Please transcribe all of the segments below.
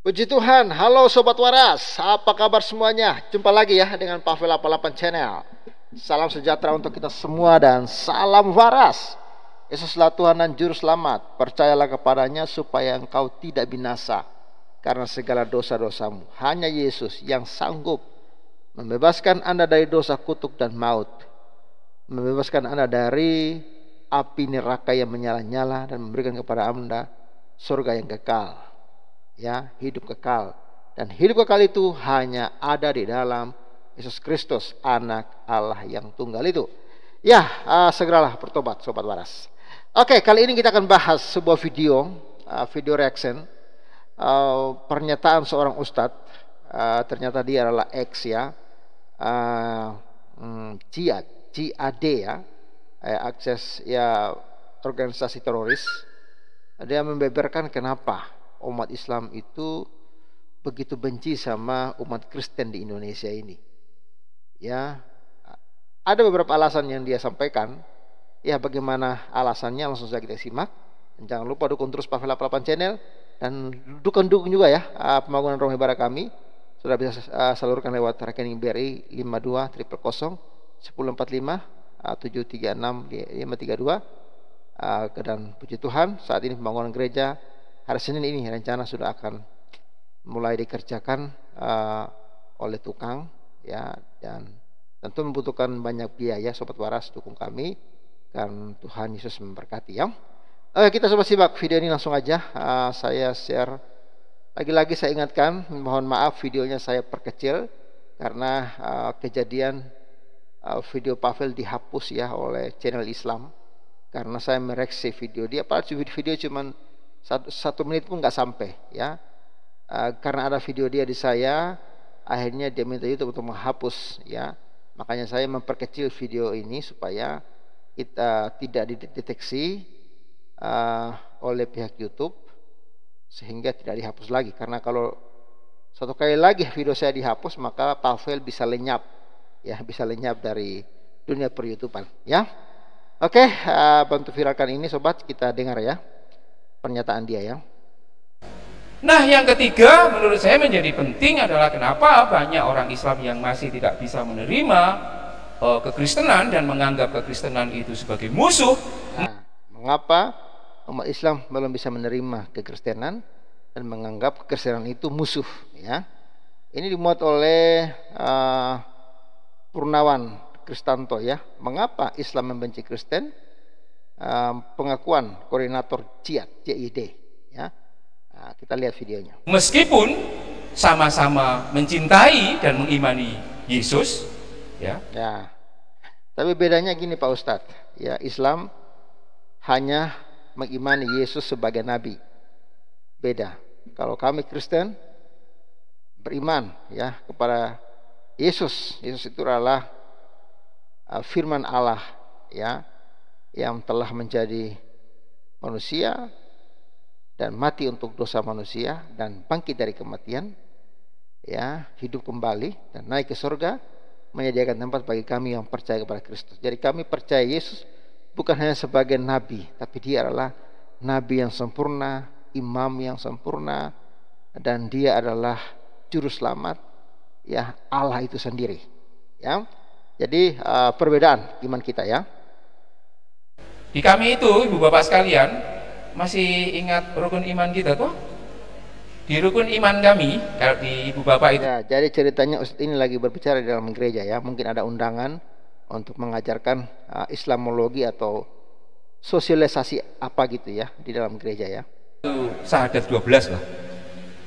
Puji Tuhan, halo Sobat Waras, apa kabar semuanya? Jumpa lagi ya dengan Pavel 88 Channel. Salam sejahtera untuk kita semua dan salam waras. Yesuslah Tuhan dan Juru Selamat. Percayalah kepadanya supaya engkau tidak binasa karena segala dosa-dosamu. Hanya Yesus yang sanggup membebaskan Anda dari dosa, kutuk dan maut, membebaskan Anda dari api neraka yang menyala-nyala dan memberikan kepada Anda surga yang kekal. Ya, hidup kekal. Dan hidup kekal itu hanya ada di dalam Yesus Kristus, anak Allah yang tunggal itu. Ya, segeralah bertobat Sobat Waras. Oke, kali ini kita akan bahas sebuah video reaction, pernyataan seorang ustadz. Ternyata dia adalah ex ya, JAD ya, akses ya, organisasi teroris. Dia membeberkan kenapa umat Islam itu begitu benci sama umat Kristen di Indonesia ini. Ya, ada beberapa alasan yang dia sampaikan. Ya, bagaimana alasannya langsung saja kita simak. Dan jangan lupa dukung terus Pavel 88 Channel dan dukung juga ya pembangunan rumah ibadah kami. Sudah bisa salurkan lewat rekening BRI 52 000 1045 736 532. Dan puji Tuhan, saat ini pembangunan gereja hari Senin ini rencana sudah akan mulai dikerjakan oleh tukang ya, dan tentu membutuhkan banyak biaya. Sobat Waras, dukung kami dan Tuhan Yesus memberkati ya. Kita coba simak video ini langsung aja. Saya share lagi-lagi, saya ingatkan, mohon maaf videonya saya perkecil karena kejadian video Pavel dihapus ya oleh channel Islam karena saya mereaksi video dia. Padahal video cuman satu menit pun nggak sampai ya. Karena ada video dia di saya, akhirnya dia minta YouTube untuk menghapus ya. Makanya saya memperkecil video ini supaya kita tidak dideteksi oleh pihak YouTube sehingga tidak dihapus lagi. Karena kalau satu kali lagi video saya dihapus, maka Pavel bisa lenyap ya, bisa lenyap dari dunia per-YouTubean ya. Oke, bantu viralkan ini sobat, kita dengar ya pernyataan dia ya. Nah, yang ketiga menurut saya menjadi penting adalah kenapa banyak orang Islam yang masih tidak bisa menerima kekristenan dan menganggap kekristenan itu sebagai musuh. Nah, mengapa umat Islam belum bisa menerima kekristenan dan menganggap kekristenan itu musuh ya? Ini dimuat oleh Purnawan Kristanto ya. Mengapa Islam membenci Kristen? Pengakuan koordinator JID ya. Nah, kita lihat videonya. Meskipun sama-sama mencintai dan mengimani Yesus ya. Tapi bedanya gini Pak Ustadz ya, Islam hanya mengimani Yesus sebagai nabi. Beda. Kalau kami Kristen beriman ya kepada Yesus. Yesus itu adalah firman Allah ya, yang telah menjadi manusia dan mati untuk dosa manusia dan bangkit dari kematian ya, hidup kembali dan naik ke surga, menyediakan tempat bagi kami yang percaya kepada Kristus. Jadi kami percaya Yesus bukan hanya sebagai nabi, tapi dia adalah nabi yang sempurna, imam yang sempurna, dan dia adalah juru selamat ya, Allah itu sendiri ya. Jadi perbedaan iman kita ya. Di kami itu, ibu bapak sekalian, masih ingat rukun iman kita tuh? Di rukun iman kami, kalau di ibu bapak itu. Ya, jadi ceritanya Ustadz ini lagi berbicara di dalam gereja ya. Mungkin ada undangan untuk mengajarkan Islamologi atau sosialisasi apa gitu ya di dalam gereja ya. Itu Syahadat 12 lah.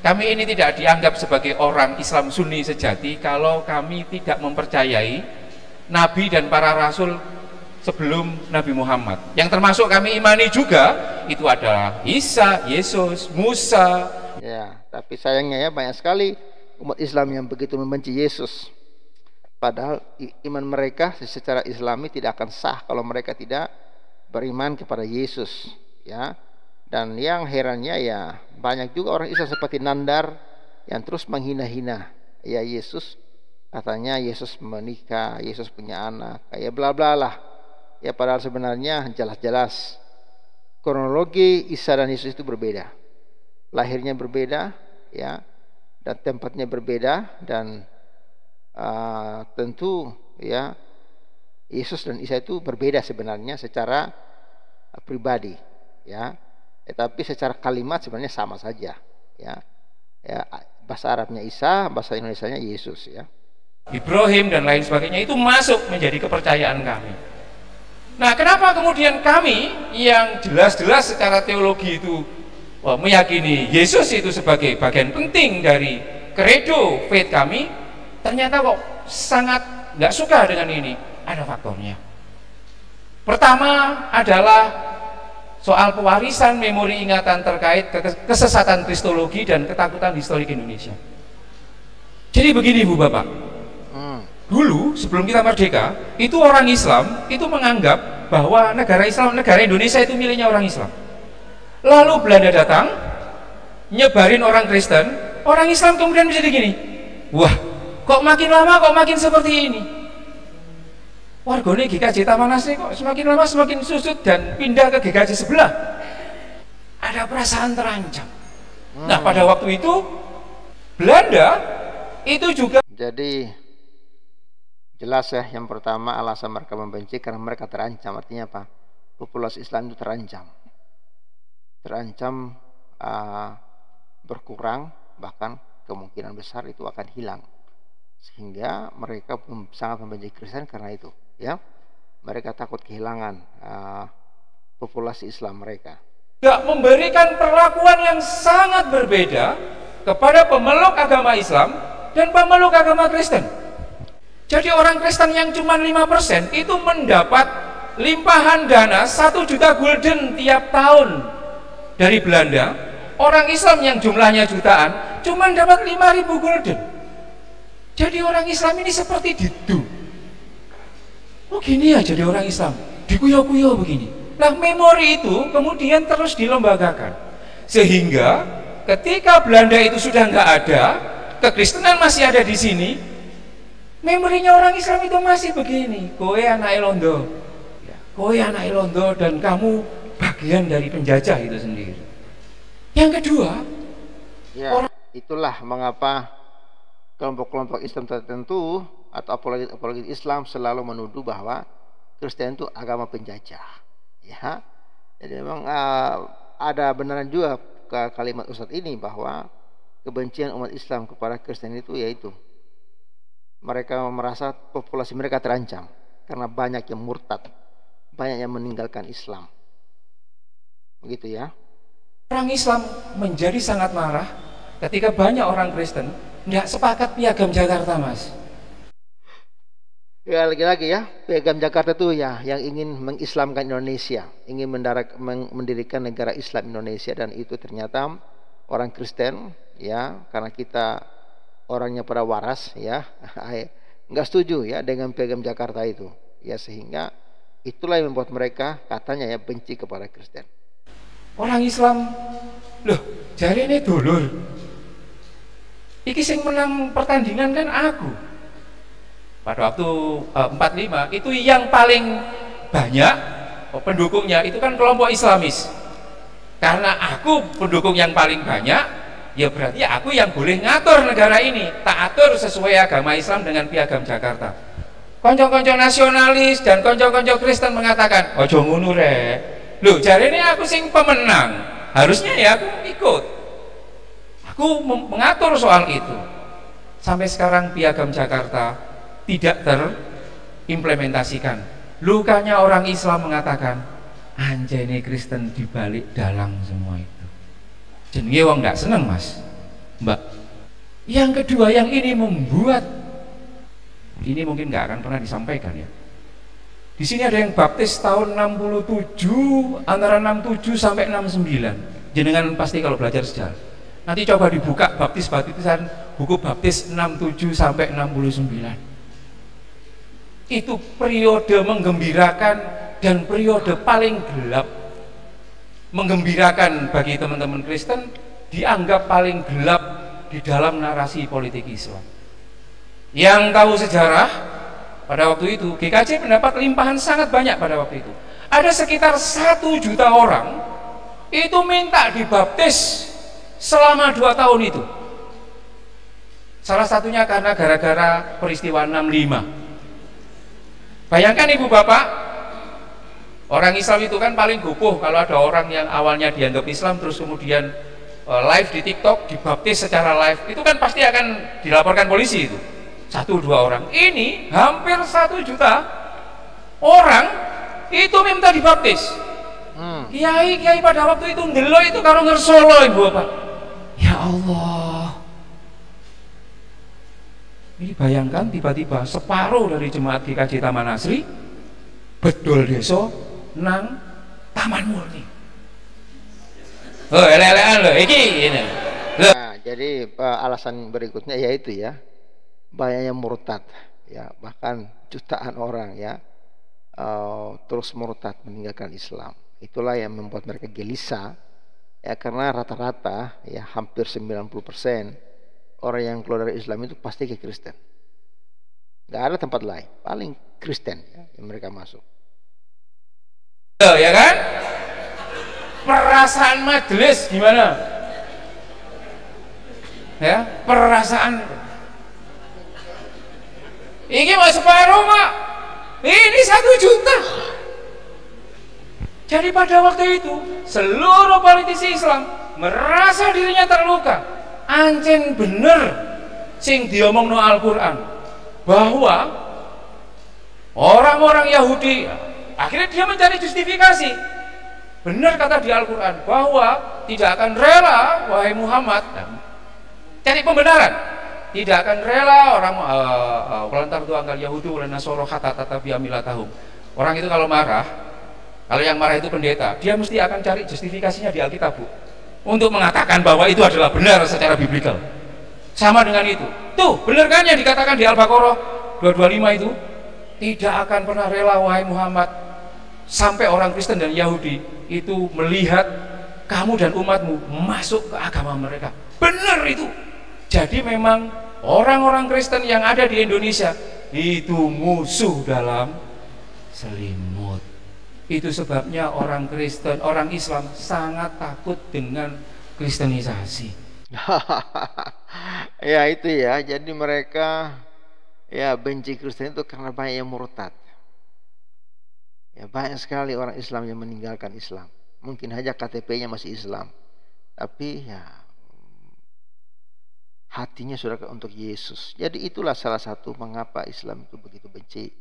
Kami ini tidak dianggap sebagai orang Islam Sunni sejati kalau kami tidak mempercayai Nabi dan para Rasul sebelum Nabi Muhammad. Yang termasuk kami imani juga itu adalah Isa, Yesus, Musa. Ya, tapi sayangnya ya banyak sekali umat Islam yang begitu membenci Yesus. Padahal iman mereka secara Islami tidak akan sah kalau mereka tidak beriman kepada Yesus ya. Dan yang herannya ya banyak juga orang Islam seperti Nandar yang terus menghina-hina ya Yesus. Katanya Yesus menikah, Yesus punya anak, kayak bla bla lah. Ya padahal sebenarnya jelas-jelas kronologi Isa dan Yesus itu berbeda. Lahirnya berbeda, ya, dan tempatnya berbeda, dan tentu ya Yesus dan Isa itu berbeda sebenarnya secara pribadi, ya, tetapi secara kalimat sebenarnya sama saja, ya. Ya, bahasa Arabnya Isa, bahasa Indonesianya Yesus, ya. Ibrahim dan lain sebagainya itu masuk menjadi kepercayaan kami. Nah, kenapa kemudian kami yang jelas-jelas secara teologi itu meyakini Yesus itu sebagai bagian penting dari kredo faith kami, ternyata kok sangat nggak suka dengan ini? Ada faktornya. Pertama adalah soal pewarisan memori ingatan terkait kesesatan kristologi dan ketakutan historik Indonesia. Jadi begini Bu Bapak, dulu sebelum kita merdeka, itu orang Islam itu menganggap bahwa negara Islam, negara Indonesia itu miliknya orang Islam. Lalu Belanda datang, nyebarin orang Kristen, orang Islam kemudian menjadi gini, wah kok makin lama kok makin seperti ini. Warganya GKJ Taman Asri kok semakin lama semakin susut dan pindah ke GKJ sebelah. Ada perasaan terancam. Nah pada waktu itu Belanda itu juga. Jadi jelas ya, yang pertama alasan mereka membenci karena mereka terancam. Artinya apa? Populasi Islam itu terancam berkurang, bahkan kemungkinan besar itu akan hilang, sehingga mereka sangat membenci Kristen karena itu, ya. Mereka takut kehilangan populasi Islam mereka. Tidak memberikan perlakuan yang sangat berbeda kepada pemeluk agama Islam dan pemeluk agama Kristen. Jadi orang Kristen yang cuma 5% itu mendapat limpahan dana 1 juta gulden tiap tahun dari Belanda. Orang Islam yang jumlahnya jutaan cuma dapat 5.000 gulden. Jadi orang Islam ini seperti didu. Oh gini ya jadi orang Islam, dikuyo-kuyo begini. Nah memori itu kemudian terus dilembagakan, sehingga ketika Belanda itu sudah nggak ada, kekristenan masih ada di sini, memorinya orang Islam itu masih begini. Kowe anak Londo, kowe anak Londo, dan kamu bagian dari penjajah itu sendiri. Yang kedua, ya, itulah mengapa kelompok-kelompok Islam tertentu atau apologet Islam selalu menuduh bahwa Kristen itu agama penjajah, ya. Jadi memang ada benaran juga ke kalimat Ustadz ini, bahwa kebencian umat Islam kepada Kristen itu yaitu mereka merasa populasi mereka terancam karena banyak yang murtad, banyak yang meninggalkan Islam, begitu ya. Orang Islam menjadi sangat marah ketika banyak orang Kristen tidak sepakat Piagam Jakarta, Mas. Ya, lagi-lagi ya, Piagam Jakarta itu ya yang ingin mengislamkan Indonesia, ingin mendirikan negara Islam Indonesia, dan itu ternyata orang Kristen, ya, karena kita orangnya pada waras, ya, nggak setuju ya dengan Piagam Jakarta itu, ya, sehingga itulah yang membuat mereka katanya ya benci kepada Kristen. Orang Islam, loh, jari ini dulur. Iki sing menang pertandingan kan aku. Pada waktu 45 itu yang paling banyak pendukungnya itu kan kelompok Islamis. Karena aku pendukung yang paling banyak, ya berarti aku yang boleh ngatur negara ini, tak atur sesuai agama Islam dengan Piagam Jakarta. Konco-konco nasionalis dan konco-konco Kristen mengatakan, ojo ngono rek. Loh, jari ini aku sing pemenang. Harusnya ya aku ikut. Aku mengatur soal itu. Sampai sekarang Piagam Jakarta tidak terimplementasikan. Lukanya orang Islam mengatakan, anjene Kristen dibalik dalang semua itu. Jenenge wong nggak seneng, Mas, Mbak. Yang kedua yang ini membuat, ini mungkin nggak akan pernah disampaikan ya. Di sini ada yang baptis tahun 67, antara 67 sampai 69. Jenengan pasti kalau belajar sejarah. Nanti coba dibuka baptis-baptisan buku baptis 67 sampai 69. Itu periode menggembirakan dan periode paling gelap. Menggembirakan bagi teman-teman Kristen, dianggap paling gelap di dalam narasi politik Islam. Yang tahu sejarah, pada waktu itu GKJ mendapat limpahan sangat banyak pada waktu itu. Ada sekitar 1 juta orang itu minta dibaptis selama 2 tahun itu. Salah satunya karena gara-gara peristiwa 65. Bayangkan ibu bapak, orang Islam itu kan paling gopoh kalau ada orang yang awalnya dianggap Islam terus kemudian live di TikTok, dibaptis secara live, itu kan pasti akan dilaporkan polisi itu. 1-2 orang. Ini hampir 1 juta orang itu minta dibaptis. Kiai pada waktu itu ndelo itu karo ngersolo ibu bapak. Ya Allah. Ini bayangkan tiba-tiba separuh dari jemaat GKJ Taman Asri bedol deso nang Taman Murni. Oh, ele-elean loh, iki ini. Nah, jadi alasan berikutnya yaitu ya banyaknya murtad, ya bahkan jutaan orang ya terus murtad meninggalkan Islam. Itulah yang membuat mereka gelisah ya, karena rata-rata ya hampir 90% orang yang keluar dari Islam itu pasti ke Kristen. Nggak ada tempat lain, paling Kristen ya, yang mereka masuk. Ya kan? Perasaan majelis gimana? Ya, perasaan. Ini mau separuh mak, ini 1 juta. Jadi pada waktu itu seluruh politisi Islam merasa dirinya terluka. Ancen bener sing diomongno Al-Quran bahwa orang-orang Yahudi, akhirnya dia mencari justifikasi. Benar kata di Al-Quran bahwa tidak akan rela wahai Muhammad, cari pembenaran, tidak akan rela orang walantar tu angkal Yahudi wala nasoro hatta tatabi amilatahum. Orang itu kalau marah, kalau yang marah itu pendeta, dia mesti akan cari justifikasinya di Alkitab, Bu, untuk mengatakan bahwa itu adalah benar secara biblikal. Sama dengan itu. Tuh, benar kan yang dikatakan di Al-Baqarah 225 itu? Tidak akan pernah rela wahai Muhammad sampai orang Kristen dan Yahudi itu melihat kamu dan umatmu masuk ke agama mereka. Benar itu. Jadi memang orang-orang Kristen yang ada di Indonesia itu musuh dalam selimut. Itu sebabnya orang Kristen, orang Islam sangat takut dengan kristenisasi. Ya itu ya, jadi mereka ya benci Kristen itu karena banyak yang murtad. Ya banyak sekali orang Islam yang meninggalkan Islam. Mungkin saja KTP-nya masih Islam, tapi ya hatinya sudah untuk Yesus. Jadi itulah salah satu mengapa Islam itu begitu benci.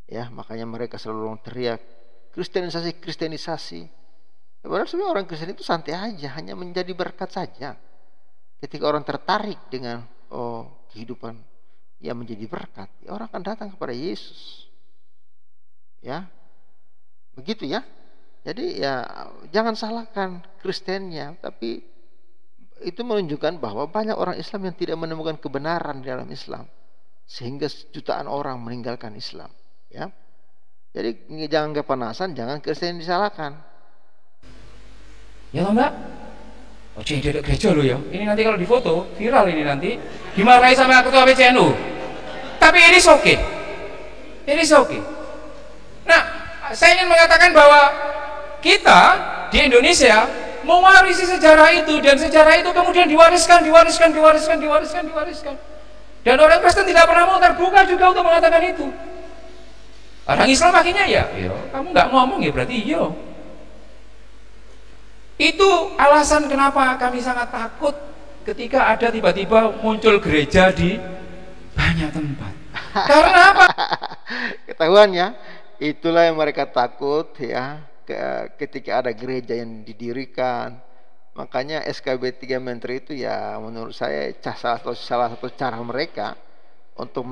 Ya, makanya mereka selalu teriak kristenisasi. Padahal sebenarnya orang Kristen itu santai aja, hanya menjadi berkat saja. Ketika orang tertarik dengan kehidupan yang menjadi berkat, ya orang akan datang kepada Yesus. Ya, begitu ya. Jadi ya jangan salahkan Kristennya, tapi itu menunjukkan bahwa banyak orang Islam yang tidak menemukan kebenaran di dalam Islam, sehingga jutaan orang meninggalkan Islam. Ya. Jadi jangan kepanasan, jangan Kristen disalahkan. Ya Mbak, oh jadi ada gereja lo ya. Ini nanti kalau difoto viral ini nanti dimarahi sama ketua PCNU. Tapi ini oke. Ini oke. Nah, saya ingin mengatakan bahwa kita di Indonesia mewarisi sejarah itu, dan sejarah itu kemudian diwariskan. Dan orang Kristen tidak pernah mau terbuka juga untuk mengatakan itu. Orang Islam akhirnya ya, kamu nggak ngomong ya berarti iya. Itu alasan kenapa kami sangat takut ketika ada tiba-tiba muncul gereja di banyak tempat. Karena apa? Ketahuan ya, itulah yang mereka takut ya ketika ada gereja yang didirikan. Makanya SKB 3 Menteri itu ya menurut saya salah satu cara mereka untuk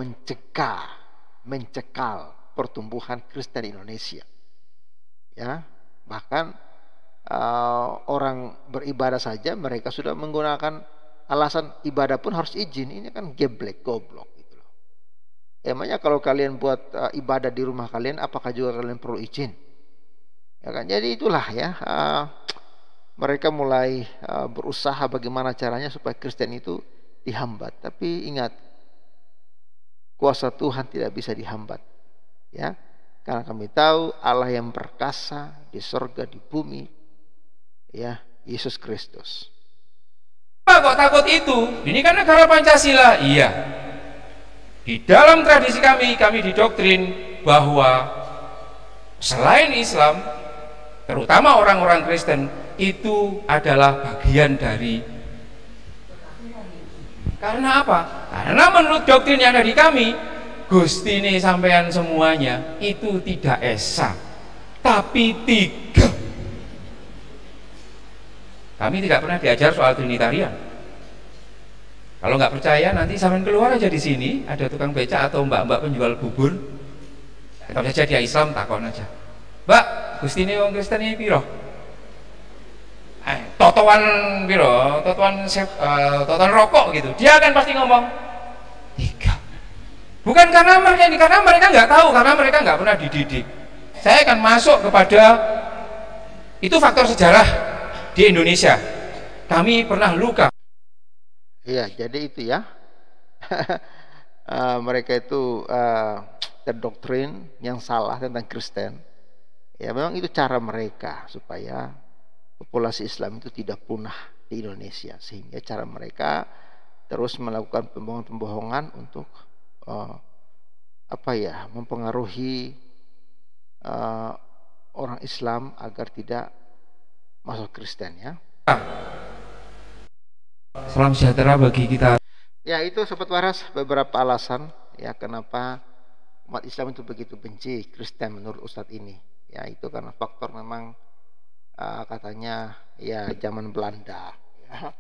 mencekal pertumbuhan Kristen di Indonesia. Ya, bahkan orang beribadah saja mereka sudah menggunakan alasan ibadah pun harus izin. Ini kan geblek, goblok gitu loh. Emangnya kalau kalian buat ibadah di rumah kalian, apakah juga kalian perlu izin? Ya kan? Jadi itulah ya, mereka mulai berusaha bagaimana caranya supaya Kristen itu dihambat. Tapi ingat, kuasa Tuhan tidak bisa dihambat. Ya, karena kami tahu Allah yang perkasa di sorga di bumi, ya Yesus Kristus. Pak kok takut itu? Ini kan negara Pancasila. Iya. Di dalam tradisi kami didoktrin bahwa selain Islam, terutama orang-orang Kristen, itu adalah bagian dari. Karena apa? Karena menurut doktrin yang ada di kami, Gusti ini sampean semuanya itu tidak esa, tapi tiga. Kami tidak pernah diajar soal Trinitarian. Kalau nggak percaya nanti sampean keluar aja di sini, ada tukang beca atau mbak-mbak penjual bubur. Tetap saja dia Islam, takon aja. Mbak, Gusti ini wong Kristen ini piro? Totoan piro? Totoan rokok gitu. Dia akan pasti ngomong 3. Bukan karena mereka nggak tahu, karena mereka nggak pernah dididik. Saya akan masuk kepada itu faktor sejarah di Indonesia. Kami pernah luka. Iya, jadi itu ya. Mereka itu terdoktrin yang salah tentang Kristen. Ya memang itu cara mereka supaya populasi Islam itu tidak punah di Indonesia, sehingga cara mereka terus melakukan pembohongan untuk mempengaruhi orang Islam agar tidak masuk Kristen ya. Salam sejahtera bagi kita. Ya itu Sobat Waras beberapa alasan ya kenapa umat Islam itu begitu benci Kristen menurut Ustadz ini. Ya itu karena faktor memang katanya ya zaman Belanda ya.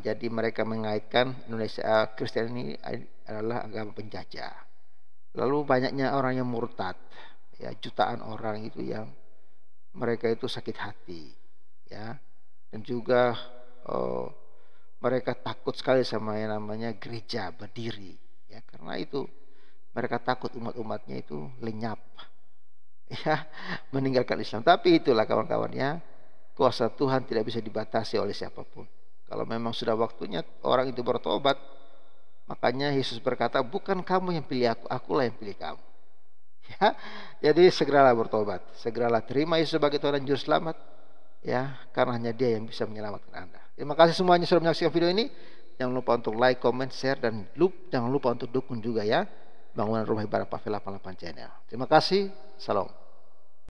Jadi mereka mengaitkan Indonesia Kristen ini adalah agama penjajah. Lalu banyaknya orang yang murtad ya, jutaan orang itu yang mereka itu sakit hati ya, dan juga mereka takut sekali sama yang namanya gereja berdiri ya, karena itu mereka takut umat-umatnya itu lenyap ya, meninggalkan Islam. Tapi itulah kawan-kawannya, kuasa Tuhan tidak bisa dibatasi oleh siapapun. Kalau memang sudah waktunya orang itu bertobat, makanya Yesus berkata, bukan kamu yang pilih aku, akulah yang pilih kamu ya. Jadi segeralah bertobat, segeralah terima Yesus sebagai Tuhan dan Juru Selamat ya, karena hanya Dia yang bisa menyelamatkan Anda. Terima kasih semuanya sudah menyaksikan video ini. Jangan lupa untuk like, comment, share, dan jangan lupa untuk dukung juga ya bangunan Rumah Ibadah Pavela 88 Channel. Terima kasih. Salam.